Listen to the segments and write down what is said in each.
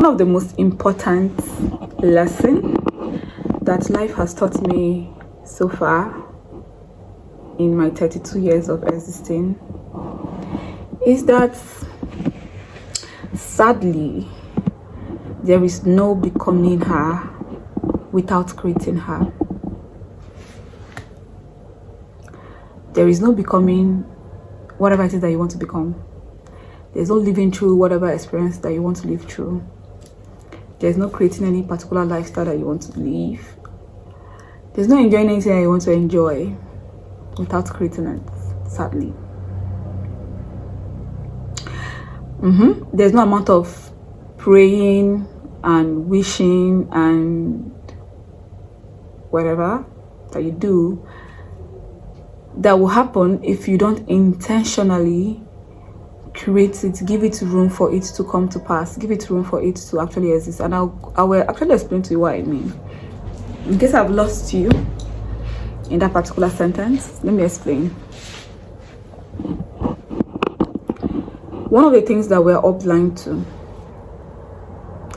One of the most important lesson that life has taught me so far in my 32 years of existing is that sadly there is no becoming her without creating her. There is no becoming whatever it is that you want to become. There's no living through whatever experience that you want to live through. There's no creating any particular lifestyle that you want to live. There's no enjoying anything that you want to enjoy without creating it, sadly. There's no amount of praying and wishing and whatever that you do that will happen if you don't intentionally create it, give it room for it to come to pass, give it room for it to actually exist. And I will actually explain to you what I mean. In case I've lost you in that particular sentence, let me explain. One of the things that we're all blind to,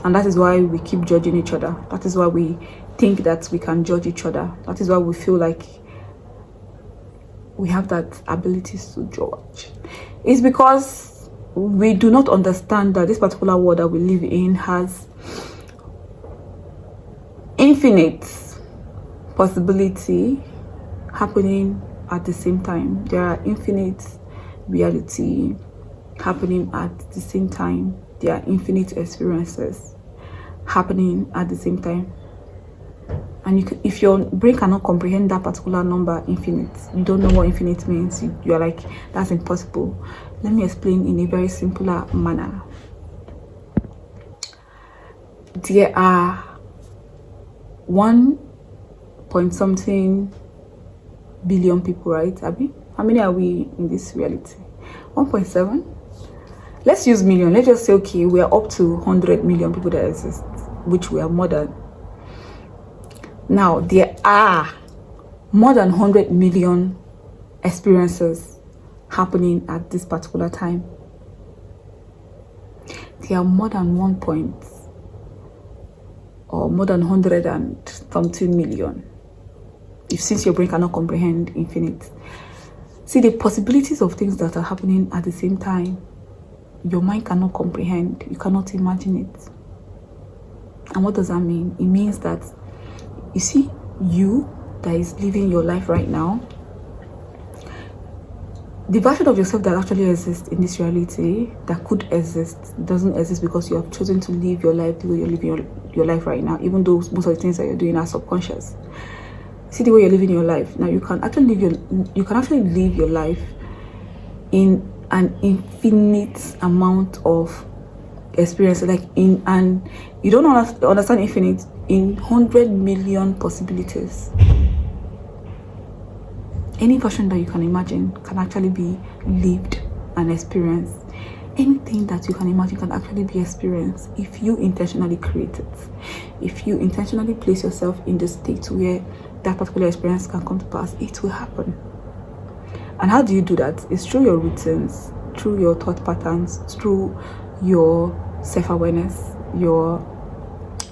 and that is why we keep judging each other, that is why we think that we can judge each other, that is why we feel like we have that ability to judge, is because we do not understand that this particular world that we live in has infinite possibility happening at the same time. There are infinite reality happening at the same time. There are infinite experiences happening at the same time. And if your brain cannot comprehend that particular number, infinite, you don't know what infinite means, you're like, that's impossible. Let me explain in a very simpler manner. There are 1 point something billion people, right, Abby? How many are we in this reality? 1.7? Let's use million. Let's just say, okay, we are up to 100 million people that exist, which we are more than. Now, there are more than 100 million experiences happening at this particular time. There are more than 1 point or more than 100 and something million. If since your brain cannot comprehend infinite. See, the possibilities of things that are happening at the same time, your mind cannot comprehend. You cannot imagine it. And what does that mean? It means that, you see, you that is living your life right now, the version of yourself that actually exists in this reality, that could exist, doesn't exist because you have chosen to live your life the way you're living your life right now, even though most of the things that you're doing are subconscious. See the way you're living your life now. You can actually live your life in an infinite amount of experience, and you don't understand infinite, in 100 million possibilities. Any version that you can imagine can actually be lived and experienced. Anything that you can imagine can actually be experienced if you intentionally create it. If you intentionally place yourself in the state where that particular experience can come to pass, it will happen. And how do you do that? It's through your routines, through your thought patterns, through your self-awareness. Your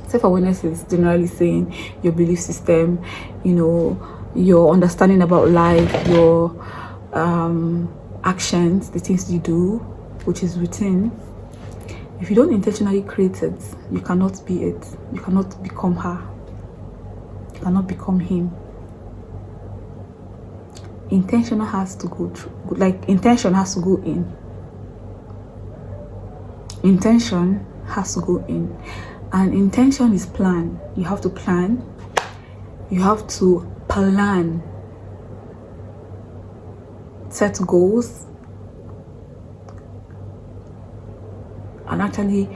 self-awareness is generally saying your belief system, your understanding about life, your actions, the things you do, which is routine. If you don't intentionally create it, you cannot be it. You cannot become her. You cannot become him. Intention has to go through, intention has to go in. Intention has to go in. And intention is plan. You have to plan. You have to plan. Set goals. And actually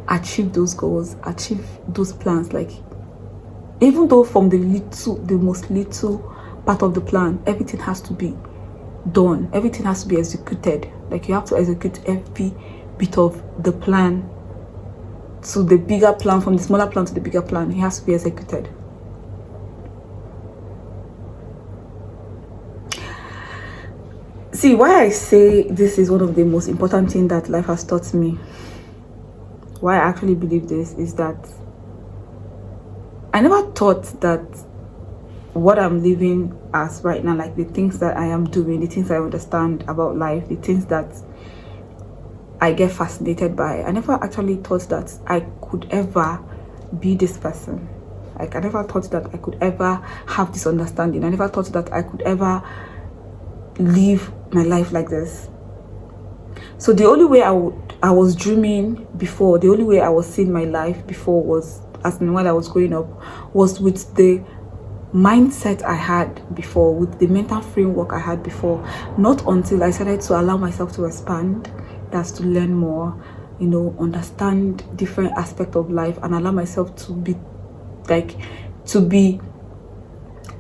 achieve those goals, achieve those plans. Even though from the most little part of the plan, everything has to be done, everything has to be executed. You have to execute every bit of the plan to the bigger plan, from the smaller plan to the bigger plan. It has to be executed. See, why I say this is one of the most important things that life has taught me. why I actually believe this is that I never thought that what I'm living as right now, like the things that I am doing, the things I understand about life, the things that I get fascinated by, I never actually thought that I could ever be this person. Like I never thought that I could ever have this understanding. I never thought that I could ever live my life like this. So the only way I was dreaming before, the only way I was seeing my life before was, as in when I was growing up, was with the mindset I had before, with the mental framework I had before. Not until I started to allow myself to expand, that's to learn more, you know, understand different aspects of life, and allow myself to be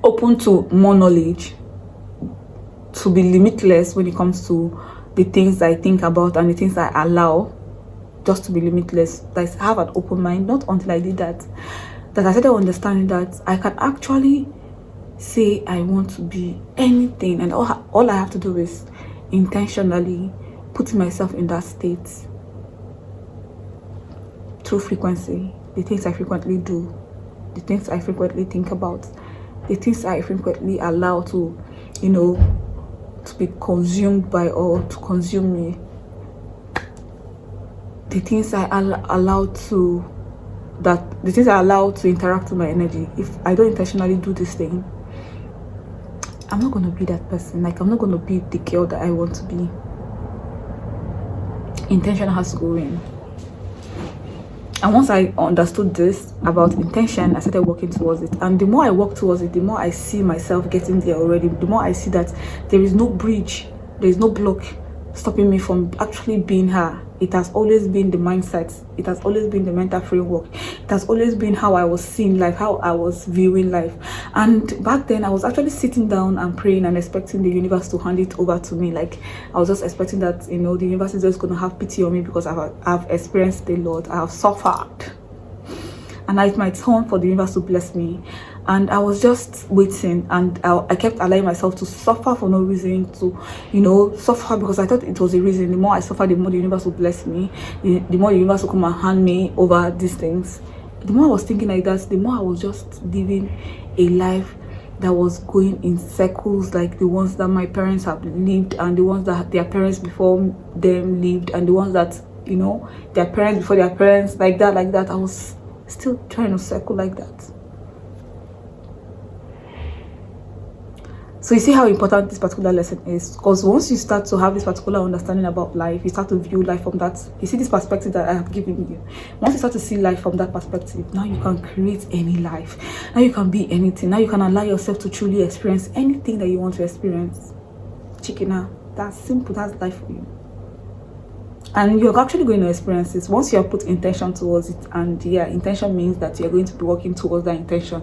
open to more knowledge, to be limitless when it comes to the things I think about and the things I allow, just to be limitless. Like have an open mind. Not until I did that I started understanding that I can actually say I want to be anything, and all I have to do is intentionally put myself in that state through frequency. The things I frequently do, the things I frequently think about, the things I frequently allow to, you know, to be consumed by or to consume me, the things I allow to interact with my energy. If I don't intentionally do this thing, I'm not going to be that person. Like I'm not going to be the girl that I want to be. Intention has to go in. And once I understood this about intention, I started working towards it. And the more I work towards it, the more I see myself getting there already. The more I see that there is no bridge, there is no block stopping me from actually being her. It has always been the mindset. It has always been the mental framework. It has always been how I was seeing life, how I was viewing life. And back then, I was actually sitting down and praying and expecting the universe to hand it over to me. Like I was just expecting that, you know, the universe is just going to have pity on me because I've experienced a lot. I have suffered. And now it's my turn for the universe to bless me. And I was just waiting, and I kept allowing myself to suffer for no reason, to, you know, suffer because I thought it was a reason. The more I suffer, the more the universe will bless me. The more the universe will come and hand me over these things. The more I was thinking like that, the more I was just living a life that was going in circles, like the ones that my parents have lived, and the ones that their parents before them lived, and the ones that, you know, their parents before their parents, like that. I was still trying to circle like that. So you see how important this particular lesson is, because once you start to have this particular understanding about life, you start to view life from that, you see this perspective that I have given you. Once you start to see life from that perspective, now you can create any life. Now you can be anything. Now you can allow yourself to truly experience anything that you want to experience. Chikina, that's simple. That's life for you. And you're actually going to experience this once you have put intention towards it. And yeah, intention means that you're going to be working towards that intention.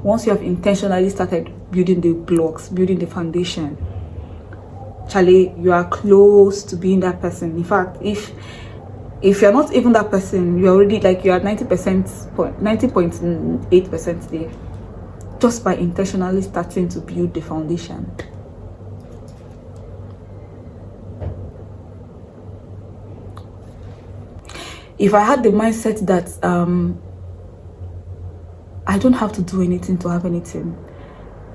Once you have intentionally started building the blocks, building the foundation, Charlie, you are close to being that person. In fact, if you're not even that person, you're already like you're at 90.8% there, just by intentionally starting to build the foundation. If I had the mindset that I don't have to do anything to have anything,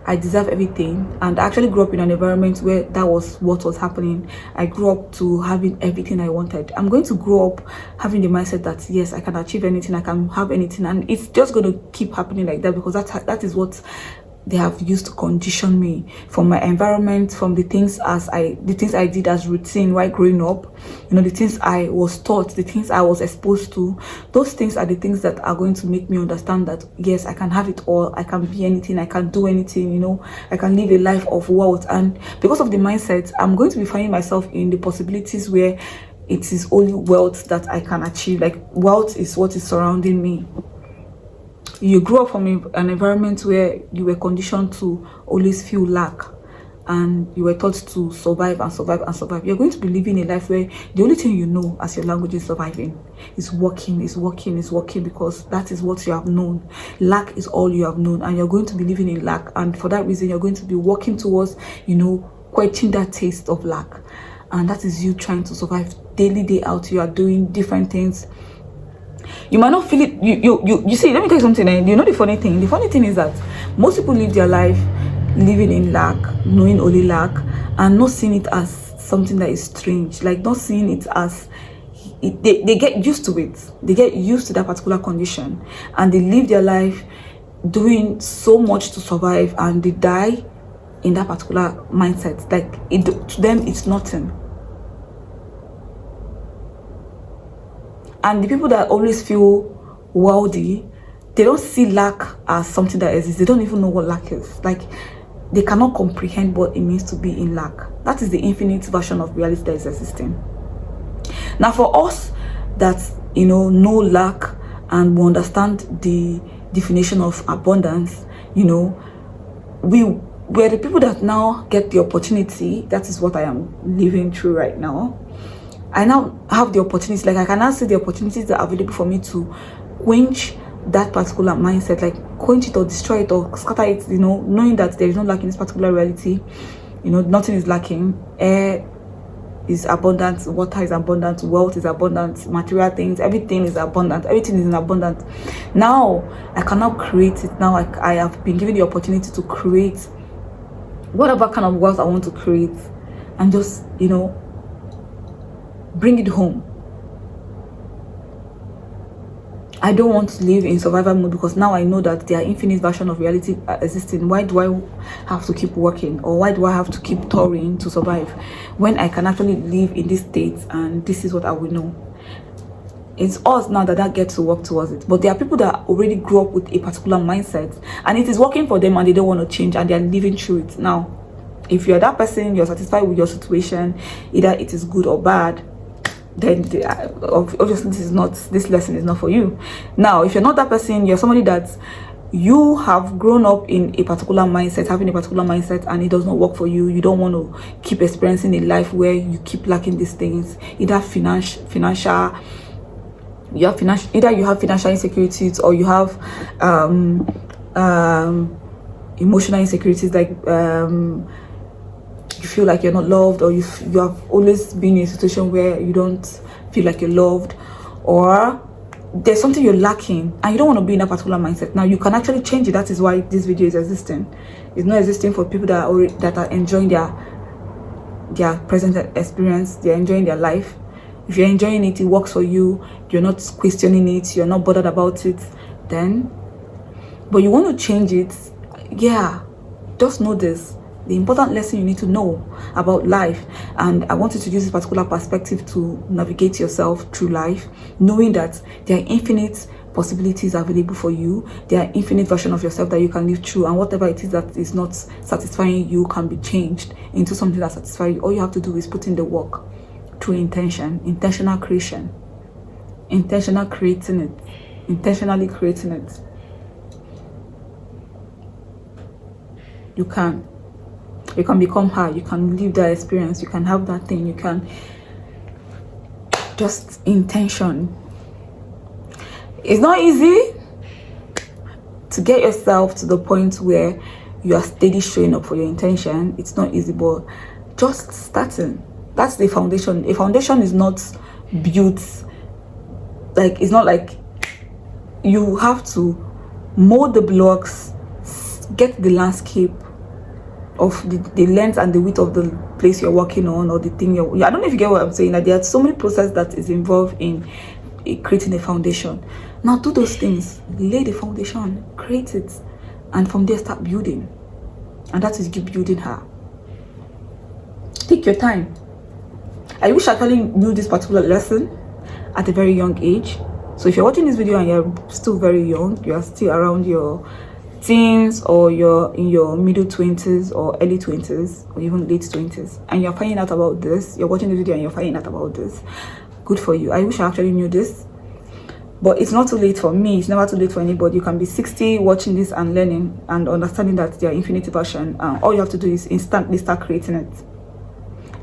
I deserve everything, and I actually grew up in an environment where that was what was happening. I grew up to having everything I wanted. I'm going to grow up having the mindset that yes, I can achieve anything, I can have anything, and it's just going to keep happening like that, because that is what they have used to condition me, from my environment, from the things I did as routine while growing up, you know, the things I was taught, the things I was exposed to. Those things are the things that are going to make me understand that yes, I can have it all, I can be anything, I can do anything, you know, I can live a life of wealth. And because of the mindset, I'm going to be finding myself in the possibilities where it is only wealth that I can achieve. Like wealth is what is surrounding me. You grew up from an environment where you were conditioned to always feel lack, and you were taught to survive and survive and survive. You're going to be living a life where the only thing you know as your language is surviving, is working, because that is what you have known. Lack is all you have known, and you're going to be living in lack. And for that reason, you're going to be working towards, you know, quenching that taste of lack. And that is you trying to survive daily, day out. You are doing different things You might not feel it. You see, let me tell you something. You know the funny thing? The funny thing is that most people live their life living in lack, knowing only lack, and not seeing it as something that is strange. Like not seeing it as they get used to it. They get used to that particular condition, and they live their life doing so much to survive, and they die in that particular mindset. Like to them, it's nothing. And the people that always feel wealthy, they don't see lack as something that exists. They don't even know what lack is. Like, they cannot comprehend what it means to be in lack. That is the infinite version of reality that is existing. Now, for us that, know lack and we understand the definition of abundance, we're the people that now get the opportunity. That is what I am living through right now. I now have the opportunity, like I can now see the opportunities that are available for me to quench that particular mindset, like quench it or destroy it or scatter it, knowing that there is no lack in this particular reality. Nothing is lacking. Air is abundant, water is abundant, wealth is abundant, material things, everything is abundant, everything is in abundance. Now I can now create it. Now I have been given the opportunity to create whatever kind of wealth I want to create, and just bring it home. I don't want to live in survival mode, because now I know that there are infinite versions of reality existing. Why do I have to keep working, or why do I have to keep touring to survive, when I can actually live in this state and this is what I will know? It's us now that gets to work towards it. But there are people that already grew up with a particular mindset, and it is working for them, and they don't want to change, and they are living through it. Now, if you're that person, you're satisfied with your situation, either it is good or bad, then obviously this lesson is not for you. Now, if you're not that person, you're somebody that you have grown up in a particular mindset, having a particular mindset, and it does not work for you. You don't want to keep experiencing a life where you keep lacking these things, either either you have financial insecurities, or you have emotional insecurities, like you feel like you're not loved, or you have always been in a situation where you don't feel like you're loved, or there's something you're lacking and you don't want to be in that particular mindset. Now you can actually change it. That is why this video is existing. It's not existing for people that are enjoying their present experience. They're enjoying their life. If you're enjoying it, it works for you, you're not questioning it, you're not bothered about it, then, but you want to change it, yeah, just know this. The important lesson you need to know about life, and I want you to use this particular perspective to navigate yourself through life, knowing that there are infinite possibilities available for you. There are infinite versions of yourself that you can live through, and whatever it is that is not satisfying you can be changed into something that satisfies you. All you have to do is put in the work through intentional creation, intentionally creating it. You can become her. You can live that experience. You can have that thing. You can just intention. It's not easy to get yourself to the point where you are steady showing up for your intention. It's not easy, but just starting, that's the foundation. A foundation is not built, like, it's not like you have to mold the blocks, get the landscape of the length and the width of the place you're working on, or the thing I don't know if you get what I'm saying. Like, there are so many processes that is involved in creating a foundation. Now do those things, lay the foundation, create it, and from there start building. And that is keep building her. Take your time. I wish I actually knew this particular lesson at a very young age. So if you're watching this video and you're still very young, you're still around your teens, or you're in your middle 20s or early 20s or even late 20s, and you're finding out about this, you're watching the video and you're finding out about this, good for you. I wish I actually knew this, but it's not too late for me. It's never too late for anybody. You can be 60 watching this and learning and understanding that there are infinite version. All you have to do is instantly start creating it.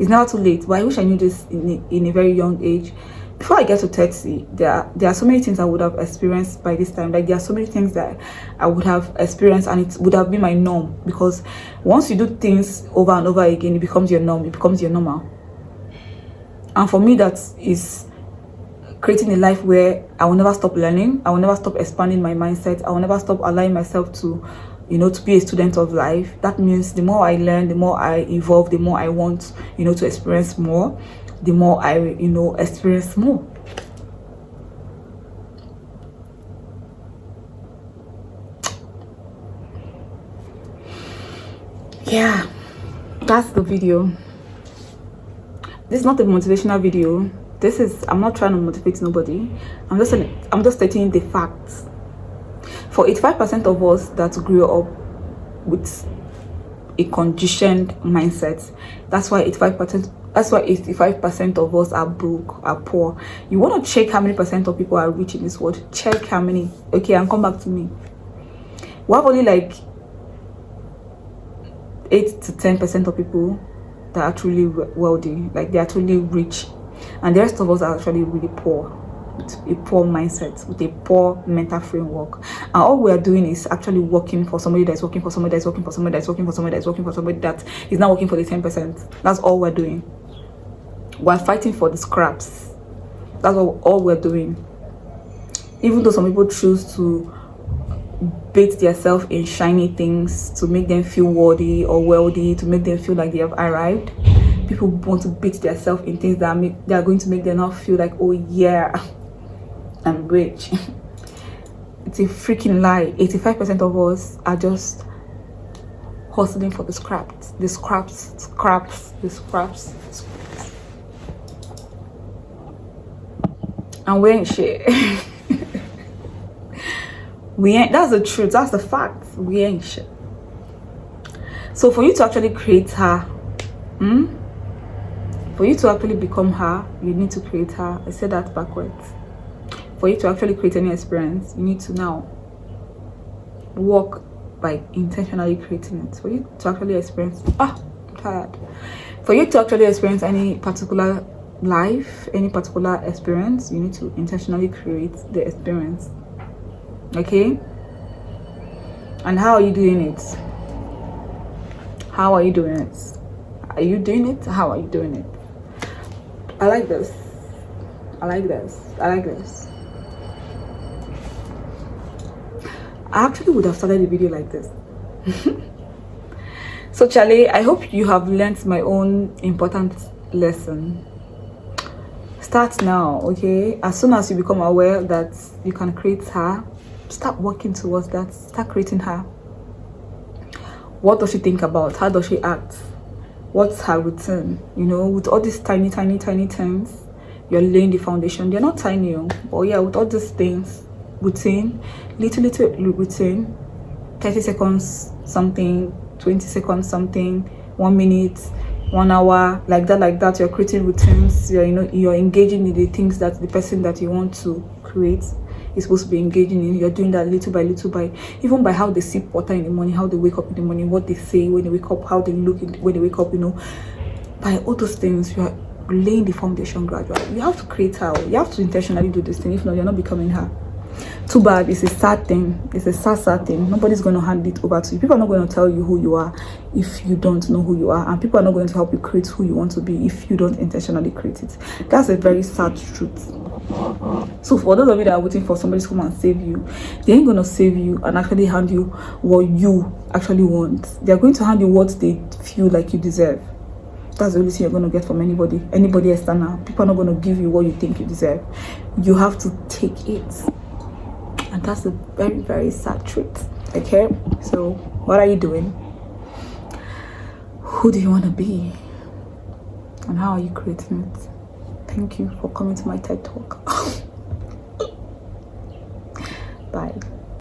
It's never too late, but I wish I knew this in a very young age. Before I get to 30, there are so many things I would have experienced by this time. Like, there are so many things that I would have experienced, and it would have been my norm, because once you do things over and over again, it becomes your norm, it becomes your normal. And for me, that is creating a life where I will never stop learning, I will never stop expanding my mindset, I will never stop allowing myself to, you know, to be a student of life. That means the more I learn, the more I evolve, the more I want, you know, to experience more, the more I, you know, experience more. Yeah, that's the video. This is not a motivational video. This is, I'm not trying to motivate nobody. I'm just stating the facts. For 85% of us that grew up with a conditioned mindset, that's why 85% of us are broke, are poor. You want to check how many percent of people are rich in this world? Check how many. Okay, and come back to me. We have only like 8 to 10% of people that are truly wealthy, like they are truly rich, and the rest of us are actually really poor, with a poor mindset, with a poor mental framework. And all we are doing is actually working for somebody that's working for somebody that's working for somebody that's working for somebody that's working for somebody that is not working for the 10%. That's all we're doing. We're fighting for the scraps. That's all we're doing. Even though some people choose to bait themselves in shiny things to make them feel worthy or wealthy, to make them feel like they have arrived, people want to bait themselves in things that are going to make them not feel like, oh yeah, I'm rich. It's a freaking lie. 85% of us are just hustling for the scraps. And we ain't shit. We ain't. That's the truth. That's the fact. We ain't shit. So for you to actually create her, for you to actually become her, you need to create her. I said that backwards. For you to actually create any experience, you need to now work by intentionally creating it. For you to actually experience, I'm tired. For you to actually experience any particular life, any particular experience, you need to intentionally create the experience. Okay? And how are you doing it? How are you doing it? Are you doing it? How are you doing it? I like this. I like this. I like this. I actually would have started the video like this. So Charlie, I hope you have learned my own important lesson. Start now, okay? As soon as you become aware that you can create her, start working towards that. Start creating her. What does she think about? How does she act? What's her routine? You know, with all these tiny things, you're laying the foundation. They're not tiny, but yeah, with all these things, routine, little routine, 30 seconds something, 20 seconds something, 1 minute, 1 hour, like that, you're creating routines. You're engaging in the things that the person that you want to create is supposed to be engaging in. You're doing that little by even by how they sip water in the morning, how they wake up in the morning, what they say when they wake up, how they look when they wake up, by all those things. You are laying the foundation gradually. You have to create her. You have to intentionally do this thing. If not, you're not becoming her. Too bad. It's a sad thing. It's a sad thing. Nobody's going to hand it over to you. People are not going to tell you who you are if you don't know who you are, and people are not going to help you create who you want to be if you don't intentionally create it. That's a very sad truth. So for those of you that are waiting for somebody to come and save you, they ain't going to save you and actually hand you what you actually want. They're going to hand you what they feel like you deserve. That's the only thing you're going to get from anybody external. People are not going to give you what you think you deserve. You have to take it. And that's a very, very sad truth. Okay? So, what are you doing? Who do you want to be? And how are you creating it? Thank you for coming to my TED Talk. Bye.